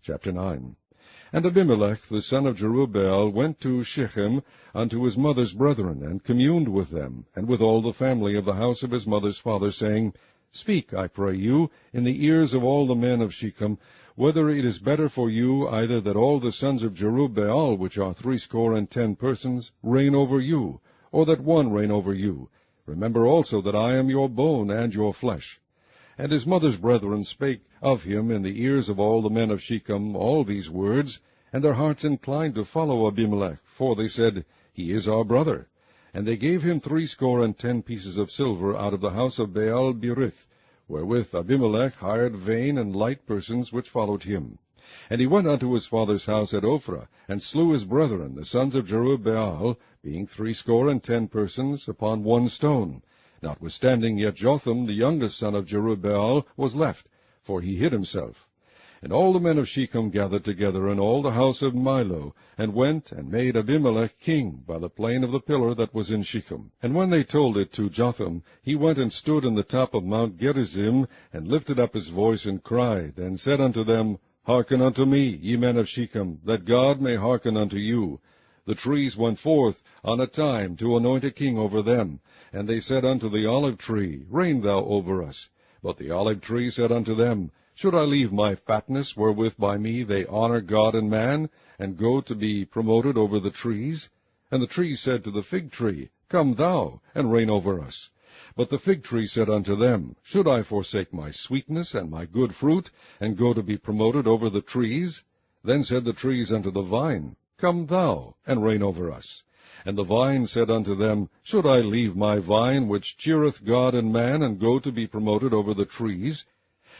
Chapter 9. And Abimelech the son of Jerubbaal went to Shechem unto his mother's brethren, and communed with them, and with all the family of the house of his mother's father, saying, Speak, I pray you, in the ears of all the men of Shechem, whether it is better for you either that all the sons of Jerubbaal, which are 60 persons, reign over you, or that one reign over you. Remember also that I am your bone and your flesh. And his mother's brethren spake of him in the ears of all the men of Shechem all these words, and their hearts inclined to follow Abimelech, for they said, He is our brother. And they gave him 60 pieces of silver out of the house of Baal-berith, wherewith Abimelech hired vain and light persons which followed him. And he went unto his father's house at Ophrah, and slew his brethren, the sons of Jerubbaal, being 60 persons, upon one stone. Notwithstanding, yet Jotham, the youngest son of Jerubbaal, was left, for he hid himself. And all the men of Shechem gathered together, and all the house of Milo, and went and made Abimelech king by the plain of the pillar that was in Shechem. And when they told it to Jotham, he went and stood in the top of Mount Gerizim, and lifted up his voice, and cried, and said unto them, Hearken unto me, ye men of Shechem, that God may hearken unto you. The trees went forth on a time to anoint a king over them. And they said unto the olive tree, Reign thou over us. But the olive tree said unto them, Should I leave my fatness, wherewith by me they honor God and man, and go to be promoted over the trees? And the tree said to the fig tree, Come thou, and reign over us. But the fig tree said unto them, Should I forsake my sweetness and my good fruit, and go to be promoted over the trees? Then said the trees unto the vine, Come thou, and reign over us. And the vine said unto them, Should I leave my vine, which cheereth God and man, and go to be promoted over the trees?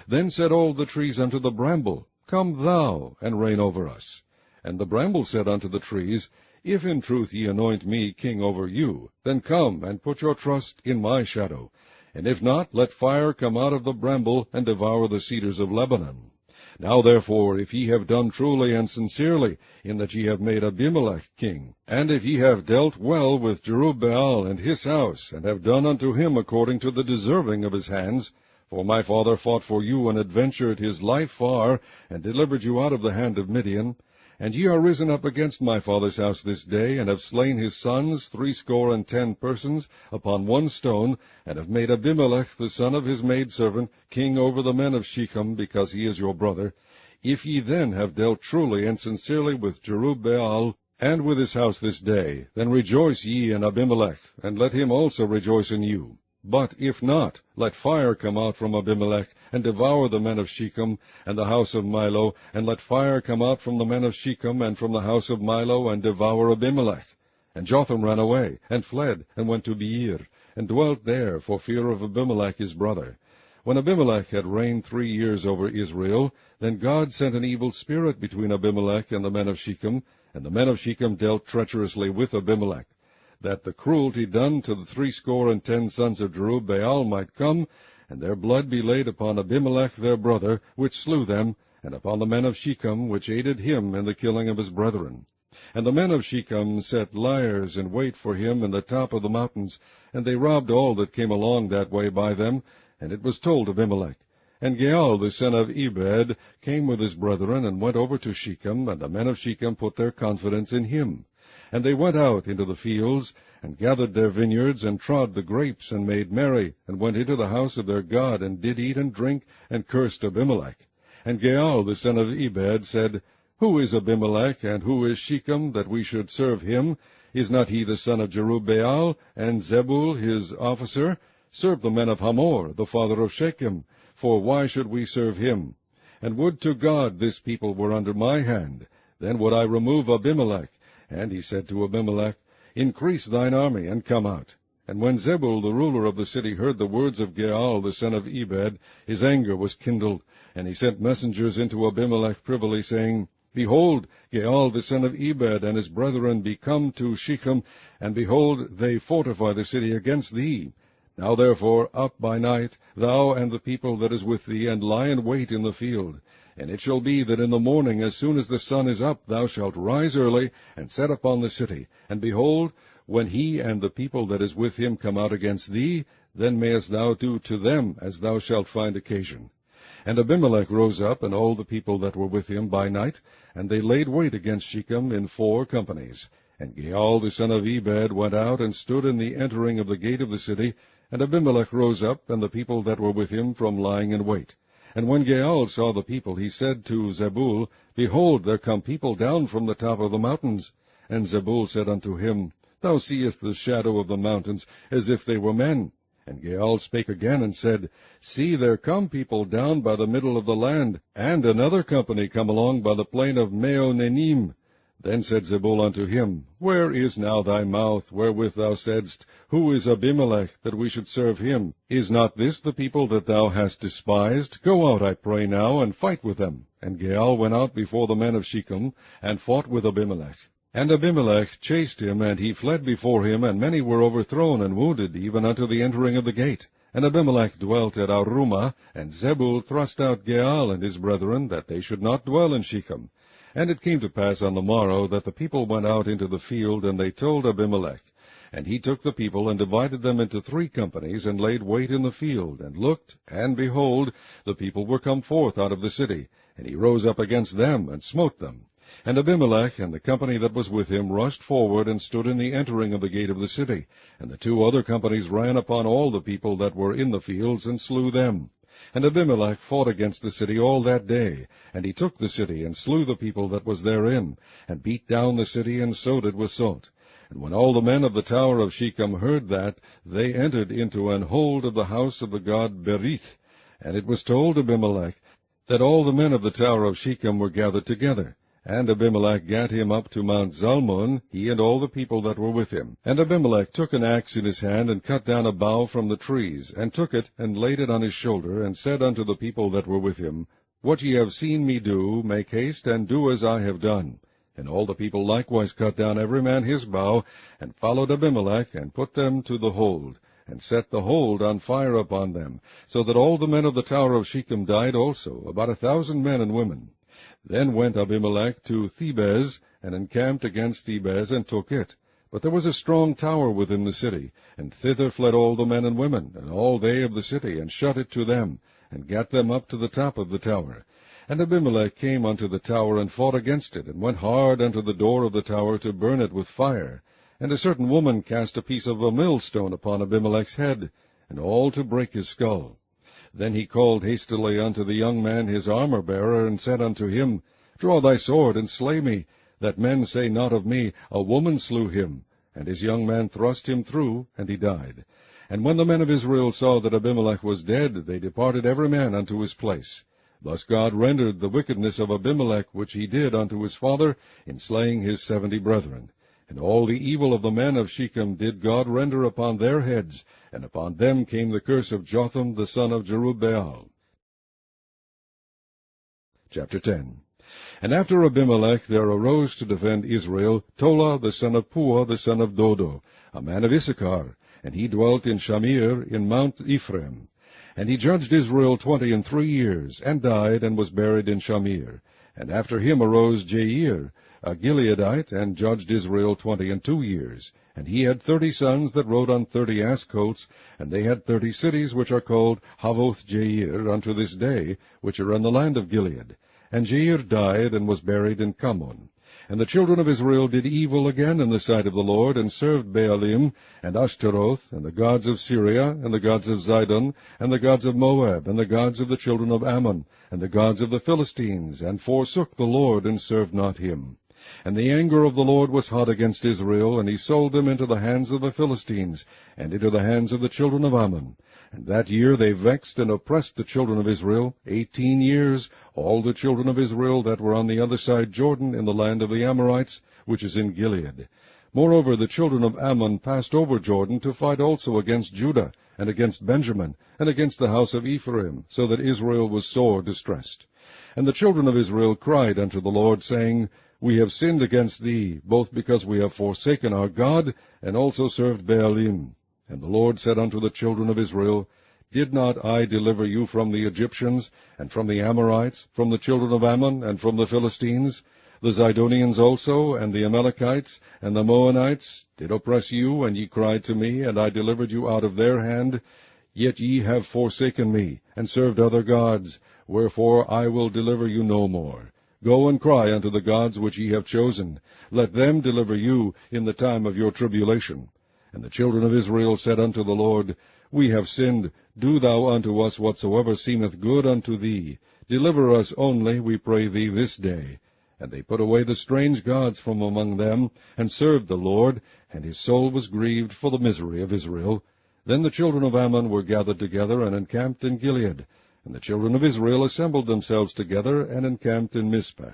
Then said all the trees unto the bramble, Come thou, and reign over us. And the bramble said unto the trees, If in truth ye anoint me king over you, then come and put your trust in my shadow. And if not, let fire come out of the bramble, and devour the cedars of Lebanon. Now therefore, if ye have done truly and sincerely, in that ye have made Abimelech king, and if ye have dealt well with Jerubbaal and his house, and have done unto him according to the deserving of his hands, for my father fought for you, and adventured his life far, and delivered you out of the hand of Midian, and ye are risen up against my father's house this day, and have slain his sons 60 persons, upon one stone, and have made Abimelech the son of his maidservant king over the men of Shechem, because he is your brother. If ye then have dealt truly and sincerely with Jerubbaal, and with his house this day, then rejoice ye in Abimelech, and let him also rejoice in you. But if not, let fire come out from Abimelech, and devour the men of Shechem, and the house of Milo, and let fire come out from the men of Shechem, and from the house of Milo, and devour Abimelech. And Jotham ran away, and fled, and went to Beer, and dwelt there for fear of Abimelech his brother. When Abimelech had reigned 3 years over Israel, then God sent an evil spirit between Abimelech and the men of Shechem, and the men of Shechem dealt treacherously with Abimelech, that the cruelty done to the 60 sons of Jerubbaal might come, and their blood be laid upon Abimelech their brother, which slew them, and upon the men of Shechem, which aided him in the killing of his brethren. And the men of Shechem set liers in wait for him in the top of the mountains, and they robbed all that came along that way by them. And it was told Abimelech. And Gaal the son of Ebed came with his brethren, and went over to Shechem, and the men of Shechem put their confidence in him. And they went out into the fields, and gathered their vineyards, and trod the grapes, and made merry, and went into the house of their God, and did eat and drink, and cursed Abimelech. And Gaal the son of Ebed said, Who is Abimelech, and who is Shechem, that we should serve him? Is not he the son of Jerubbaal, and Zebul his officer? Serve the men of Hamor, the father of Shechem, for why should we serve him? And would to God this people were under my hand, then would I remove Abimelech. And he said to Abimelech, Increase thine army, and come out. And when Zebul the ruler of the city heard the words of Gaal the son of Ebed, his anger was kindled, and he sent messengers into Abimelech privily, saying, Behold, Gaal the son of Ebed and his brethren be come to Shechem, and behold, they fortify the city against thee. Now therefore up by night, thou and the people that is with thee, and lie in wait in the field. And it shall be that in the morning, as soon as the sun is up, thou shalt rise early, and set upon the city. And behold, when he and the people that is with him come out against thee, then mayest thou do to them as thou shalt find occasion. And Abimelech rose up, and all the people that were with him by night, and they laid wait against Shechem in 4 companies. And Gaal the son of Ebed went out, and stood in the entering of the gate of the city, and Abimelech rose up, and the people that were with him, from lying in wait. And when Gaal saw the people, he said to Zebul, Behold, there come people down from the top of the mountains. And Zebul said unto him, Thou seest the shadow of the mountains, as if they were men. And Gaal spake again, and said, See, there come people down by the middle of the land, and another company come along by the plain of Meonenim. Then said Zebul unto him, Where is now thy mouth, wherewith thou saidst, Who is Abimelech, that we should serve him? Is not this the people that thou hast despised? Go out, I pray now, and fight with them. And Gaal went out before the men of Shechem, and fought with Abimelech. And Abimelech chased him, and he fled before him, and many were overthrown and wounded, even unto the entering of the gate. And Abimelech dwelt at Arumah, and Zebul thrust out Gaal and his brethren, that they should not dwell in Shechem. And it came to pass on the morrow that the people went out into the field, and they told Abimelech. And he took the people, and divided them into 3 companies, and laid wait in the field, and looked, and behold, the people were come forth out of the city. And he rose up against them, and smote them. And Abimelech and the company that was with him rushed forward, and stood in the entering of the gate of the city. And the 2 other companies ran upon all the people that were in the fields, and slew them. And Abimelech fought against the city all that day, and he took the city, and slew the people that was therein, and beat down the city, and sowed it with salt. And when all the men of the tower of Shechem heard that, they entered into an hold of the house of the god Berith. And it was told Abimelech that all the men of the tower of Shechem were gathered together. And Abimelech gat him up to Mount Zalmon, he and all the people that were with him. And Abimelech took an axe in his hand, and cut down a bough from the trees, and took it, and laid it on his shoulder, and said unto the people that were with him, What ye have seen me do, make haste, and do as I have done. And all the people likewise cut down every man his bough, and followed Abimelech, and put them to the hold, and set the hold on fire upon them, so that all the men of the tower of Shechem died also, about 1,000 men and women. Then went Abimelech to Thebez, and encamped against Thebez, and took it. But there was a strong tower within the city, and thither fled all the men and women, and all they of the city, and shut it to them, and gat them up to the top of the tower. And Abimelech came unto the tower, and fought against it, and went hard unto the door of the tower to burn it with fire. And a certain woman cast a piece of a millstone upon Abimelech's head, and all to break his skull. Then he called hastily unto the young man his armor-bearer, and said unto him, Draw thy sword, and slay me, that men say not of me, A woman slew him. And his young man thrust him through, and he died. And when the men of Israel saw that Abimelech was dead, they departed every man unto his place. Thus God rendered the wickedness of Abimelech, which he did unto his father, in slaying his 70 brethren. And all the evil of the men of Shechem did God render upon their heads, and upon them came the curse of Jotham the son of Jerubbaal. Chapter 10. And after Abimelech there arose to defend Israel Tola the son of Puah the son of Dodo, a man of Issachar, and he dwelt in Shamir in Mount Ephraim. And he judged Israel 23 years, and died, and was buried in Shamir. And after him arose Jair, a Gileadite, and judged Israel 22 years. And he had 30 sons that rode on 30 ass colts, and they had 30 cities, which are called Havoth Jair unto this day, which are in the land of Gilead. And Jair died, and was buried in Cammon. And the children of Israel did evil again in the sight of the Lord, and served Baalim, and Ashtaroth, and the gods of Syria, and the gods of Zidon, and the gods of Moab, and the gods of the children of Ammon, and the gods of the Philistines, and forsook the Lord, and served not him. And the anger of the Lord was hot against Israel, and he sold them into the hands of the Philistines, and into the hands of the children of Ammon. And that year they vexed and oppressed the children of Israel 18 years, all the children of Israel that were on the other side Jordan, in the land of the Amorites, which is in Gilead. Moreover, the children of Ammon passed over Jordan to fight also against Judah, and against Benjamin, and against the house of Ephraim, so that Israel was sore distressed. And the children of Israel cried unto the Lord, saying, We have sinned against thee, both because we have forsaken our God, and also served Baalim. And the Lord said unto the children of Israel, Did not I deliver you from the Egyptians, and from the Amorites, from the children of Ammon, and from the Philistines? The Zidonians also, and the Amalekites, and the Moabites did oppress you, and ye cried to me, and I delivered you out of their hand. Yet ye have forsaken me, and served other gods, wherefore I will deliver you no more. Go and cry unto the gods which ye have chosen. Let them deliver you in the time of your tribulation. And the children of Israel said unto the Lord, We have sinned. Do thou unto us whatsoever seemeth good unto thee. Deliver us only, we pray thee, this day. And they put away the strange gods from among them, and served the Lord, and his soul was grieved for the misery of Israel. Then the children of Ammon were gathered together, and encamped in Gilead. And the children of Israel assembled themselves together, and encamped in Mizpah.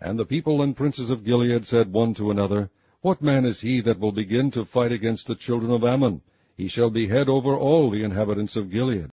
And the people and princes of Gilead said one to another, What man is he that will begin to fight against the children of Ammon? He shall be head over all the inhabitants of Gilead.